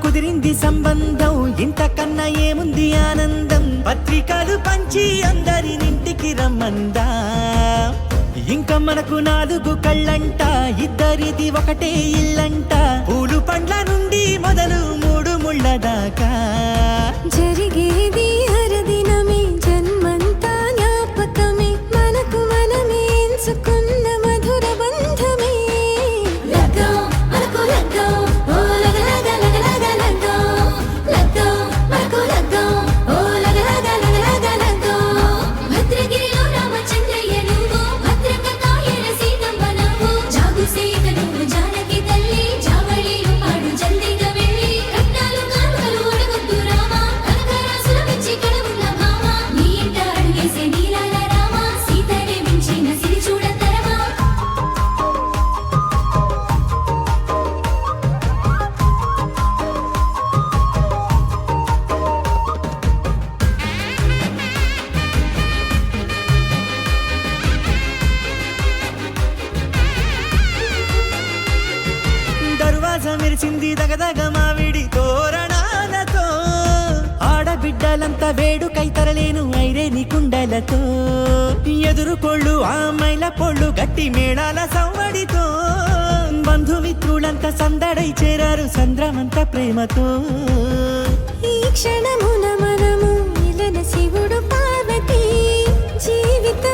కుదిరింది సంబంధం, ఇంతకన్నా ఏముంది ఆనందం. పత్రికలు పంచి అందరినింటికి రమ్మందా, ఇంకా మనకు 4 కళ్ళంట, ఇద్దరిది ఒకటే ఇల్లంట. పూలు పండ్ల నుండి మొదలు 3 ముళ్ళ దాకా జరిగేది హరదినమే, జన్మంతా జ్ఞాపకమే, మనకు మనమే ఎంచుకున్న మధుర బంధమే. లగ్గం మనకు లగ్గం, ఓ లగ లగ లగ లగ లగ్గం. లగ్గం మనకు లగ్గం, ఓ లగ లగ లగ లగ లగ్గం. భద్రగిరిలో రామచంద్రయ్య నువ్వు, భద్రంగా కాయల సీతమ్మ నువ్వు. జాగు సీత నువ్వు జానకి తల్లి, జావళీలు పాడు జల్దిగా వెళ్ళి. రత్నాలు కానుకలు ఒడగొద్దు రామా, కనకరాసుల మెచ్చి కడవున్న భామ. నీ ఇంట అడుగేసే నీలాల రామ, సీతనే మించిన సిరి చూడతరమా. దర్వాజ మెరిసింది దగదగ మావిడి తోరణాలతో, ఆడబిడ్డలంతా వేడుకై తరలేను ఐరేని కుండలతో. ఎదురుకోళ్ళు ఆమైల పొళ్ళు గట్టి మేళాల సవ్వడితో, బంధుమిత్రులంతా సందడై చేరారు సంద్రమంత ప్రేమతో. ఈ క్షణమున మనము మిలన శివుడు పార్వతి, జీవిత